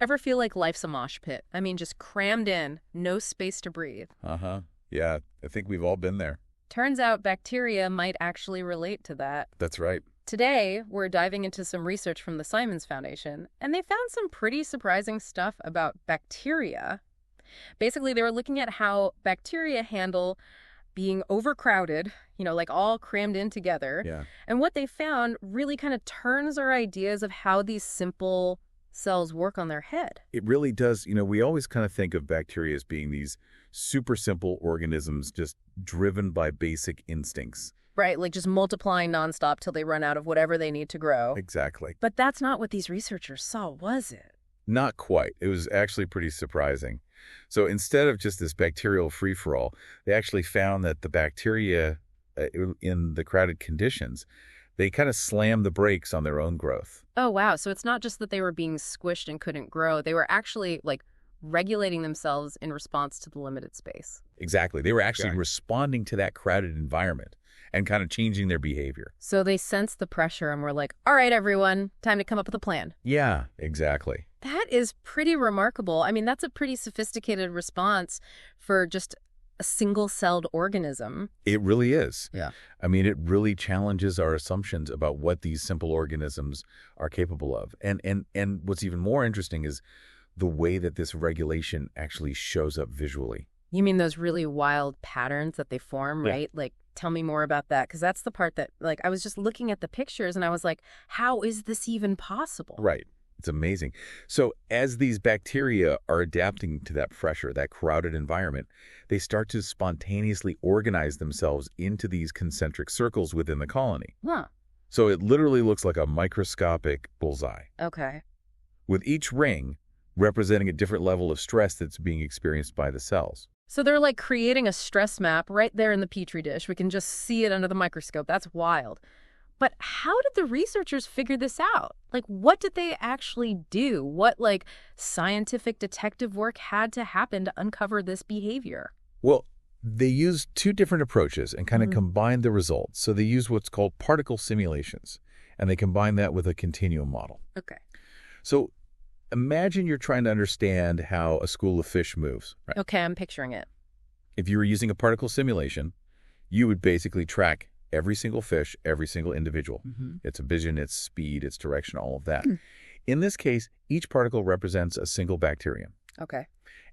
Ever feel like life's a mosh pit? I mean, just crammed in, no space to breathe. Uh-huh. Yeah, I think we've all been there. Turns out bacteria might actually relate to that. That's right. Today, we're diving into some research from the Simons Foundation, and they found some pretty surprising stuff about bacteria. Basically, they were looking at how bacteria handle being overcrowded, like all crammed in together. Yeah. And what they found really kind of turns our ideas of how these simple cells work on their head. It really does. We always kind of think of bacteria as being these super simple organisms just driven by basic instincts. Right, like just multiplying nonstop till they run out of whatever they need to grow. Exactly. But that's not what these researchers saw, was it? Not quite. It was actually pretty surprising. So instead of just this bacterial free-for-all, they actually found that the bacteria in the crowded conditions, they kind of slammed the brakes on their own growth. Oh, wow. So it's not just that they were being squished and couldn't grow. They were actually, regulating themselves in response to the limited space. Exactly. They were actually responding to that crowded environment and kind of changing their behavior. So they sensed the pressure and were like, all right, everyone, time to come up with a plan. Yeah, exactly. That is pretty remarkable. I mean, that's a pretty sophisticated response for just a single-celled organism. It really is. Yeah. I mean, it really challenges our assumptions about what these simple organisms are capable of. And what's even more interesting is the way that this regulation actually shows up visually. You mean those really wild patterns that they form, right? Tell me more about that, because that's the part that, I was just looking at the pictures and I was like, how is this even possible? Right. It's amazing. So as these bacteria are adapting to that pressure, that crowded environment, they start to spontaneously organize themselves into these concentric circles within the colony. Huh. So it literally looks like a microscopic bullseye, Okay. with each ring representing a different level of stress that's being experienced by the cells. So they're creating a stress map right there in the petri dish. We can just see it under the microscope. That's wild. But how did the researchers figure this out? What did they actually do? What, scientific detective work had to happen to uncover this behavior? Well, they used two different approaches and kind of combined the results. So they used what's called particle simulations, and they combined that with a continuum model. Okay. So imagine you're trying to understand how a school of fish moves. Right? Okay, I'm picturing it. If you were using a particle simulation, you would basically track every single fish, every single individual. Its vision, its speed, its direction, all of that. In this case, each particle represents a single bacterium. Okay.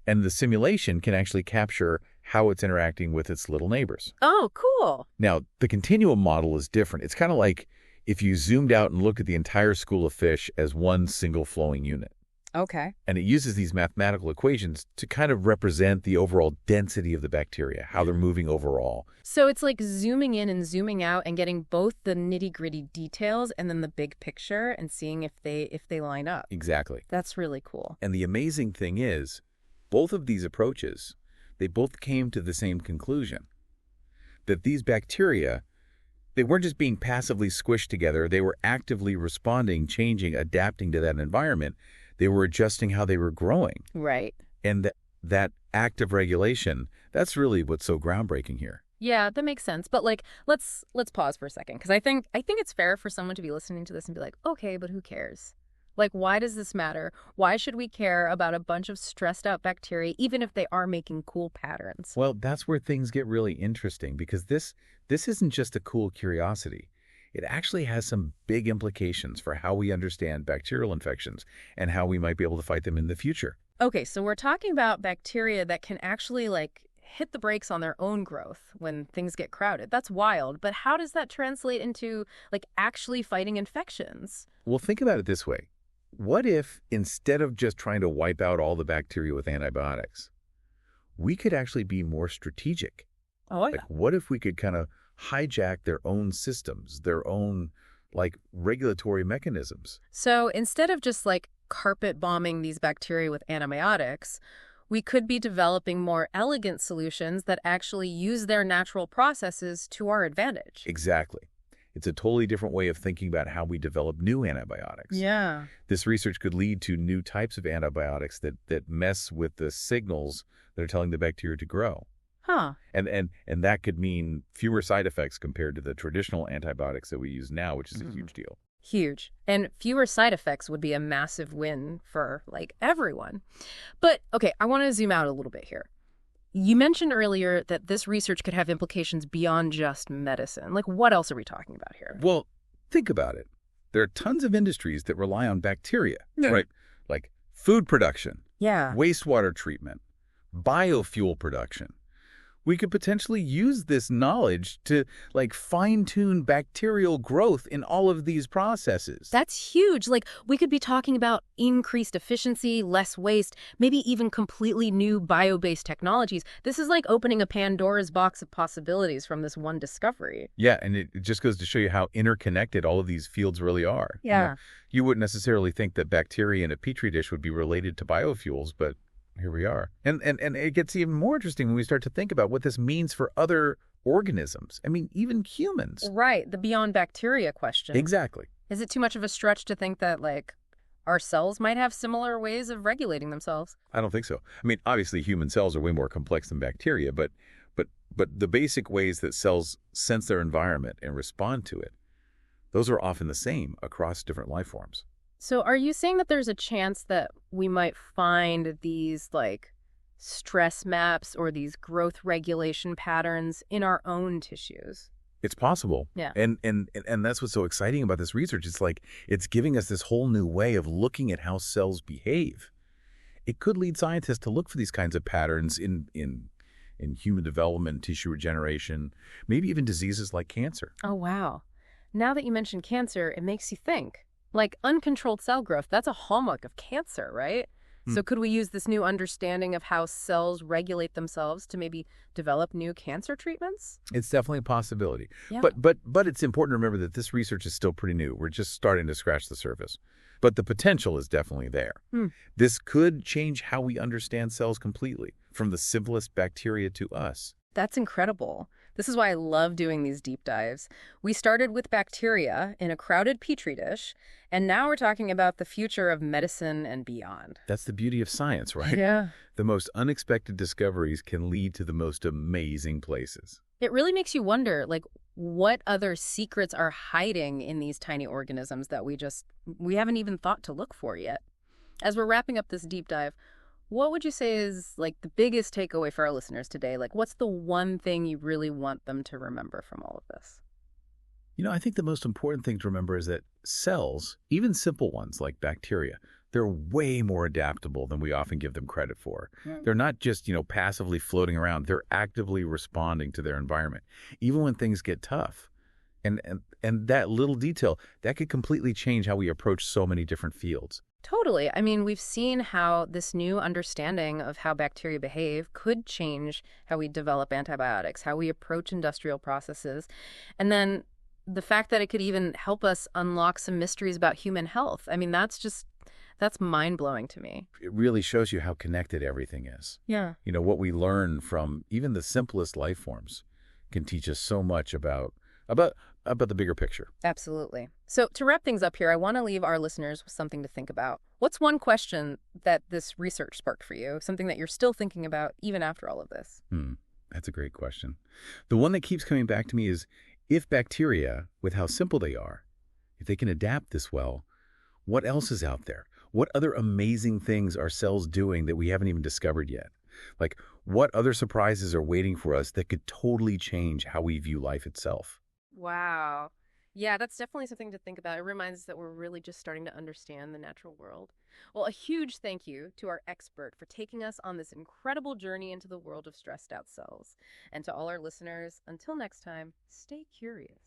And the simulation can actually capture how it's interacting with its little neighbors. Oh, cool. Now, the continuum model is different. It's kind of like if you zoomed out and looked at the entire school of fish as one single flowing unit. Okay. And it uses these mathematical equations to kind of represent the overall density of the bacteria, how they're moving overall. So it's like zooming in and zooming out and getting both the nitty-gritty details and then the big picture and seeing if they line up. Exactly. That's really cool. And the amazing thing is, both of these approaches, they both came to the same conclusion, that these bacteria, they weren't just being passively squished together, they were actively responding, changing, adapting to that environment. They were adjusting how they were growing. Right. And that act of regulation, that's really what's so groundbreaking here. Yeah, that makes sense. But let's pause for a second, because I think it's fair for someone to be listening to this and be like, okay, but who cares? Why does this matter? Why should we care about a bunch of stressed out bacteria, even if they are making cool patterns? Well, that's where things get really interesting, because this isn't just a cool curiosity. It actually has some big implications for how we understand bacterial infections and how we might be able to fight them in the future. Okay, so we're talking about bacteria that can actually hit the brakes on their own growth when things get crowded. That's wild. But how does that translate into actually fighting infections? Well, think about it this way. What if instead of just trying to wipe out all the bacteria with antibiotics, we could actually be more strategic? Oh, yeah. What if we could kind of hijack their own systems, their own regulatory mechanisms? So instead of just carpet bombing these bacteria with antibiotics, we could be developing more elegant solutions that actually use their natural processes to our advantage. Exactly. It's a totally different way of thinking about how we develop new antibiotics. Yeah. This research could lead to new types of antibiotics that mess with the signals that are telling the bacteria to grow. Huh. And that could mean fewer side effects compared to the traditional antibiotics that we use now, which is a huge deal. Huge. And fewer side effects would be a massive win for, like, everyone. But, okay, I want to zoom out a little bit here. You mentioned earlier that this research could have implications beyond just medicine. Like, what else are we talking about here? Well, think about it. There are tons of industries that rely on bacteria, right? Like food production, Yeah. wastewater treatment, biofuel production. We could potentially use this knowledge to, like, fine-tune bacterial growth in all of these processes. That's huge. Like, we could be talking about increased efficiency, less waste, maybe even completely new bio-based technologies. This is like opening a Pandora's box of possibilities from this one discovery. Yeah, and it just goes to show you how interconnected all of these fields really are. Yeah. You wouldn't necessarily think that bacteria in a petri dish would be related to biofuels, but here we are. And it gets even more interesting when we start to think about what this means for other organisms. I mean, even humans. Right. The beyond bacteria question. Exactly. Is it too much of a stretch to think that, like, our cells might have similar ways of regulating themselves? I don't think so. I mean, obviously, human cells are way more complex than bacteria, but the basic ways that cells sense their environment and respond to it, those are often the same across different life forms. So are you saying that there's a chance that we might find these, like, stress maps or these growth regulation patterns in our own tissues? It's possible. Yeah. And that's what's so exciting about this research. It's like it's giving us this whole new way of looking at how cells behave. It could lead scientists to look for these kinds of patterns in human development, tissue regeneration, maybe even diseases like cancer. Oh, wow. Now that you mention cancer, it makes you think. Like, uncontrolled cell growth, that's a hallmark of cancer, right? So could we use this new understanding of how cells regulate themselves to maybe develop new cancer treatments? It's definitely a possibility. Yeah. But it's important to remember that this research is still pretty new. We're just starting to scratch the surface. But the potential is definitely there. This could change how we understand cells completely, from the simplest bacteria to us. That's incredible. This is why I love doing these deep dives. We started with bacteria in a crowded petri dish, and now we're talking about the future of medicine and beyond. That's the beauty of science, right? Yeah. The most unexpected discoveries can lead to the most amazing places. It really makes you wonder, like, what other secrets are hiding in these tiny organisms that we haven't even thought to look for yet. As we're wrapping up this deep dive, what would you say is, like, the biggest takeaway for our listeners today? Like, what's the one thing you really want them to remember from all of this? I think the most important thing to remember is that cells, even simple ones like bacteria, they're way more adaptable than we often give them credit for. They're not just, passively floating around. They're actively responding to their environment, even when things get tough. And that little detail, that could completely change how we approach so many different fields. Totally. I mean, we've seen how this new understanding of how bacteria behave could change how we develop antibiotics, how we approach industrial processes, and then the fact that it could even help us unlock some mysteries about human health. I mean, that's mind-blowing to me. It really shows you how connected everything is. Yeah. What we learn from even the simplest life forms can teach us so much about the bigger picture. Absolutely. So to wrap things up here, I want to leave our listeners with something to think about. What's one question that this research sparked for you, something that you're still thinking about even after all of this? That's a great question. The one that keeps coming back to me is, if bacteria, with how simple they are, if they can adapt this well, what else is out there? What other amazing things are cells doing that we haven't even discovered yet? Like, what other surprises are waiting for us that could totally change how we view life itself? Wow. Yeah, that's definitely something to think about. It reminds us that we're really just starting to understand the natural world. Well, a huge thank you to our expert for taking us on this incredible journey into the world of stressed out cells. And to all our listeners, until next time, stay curious.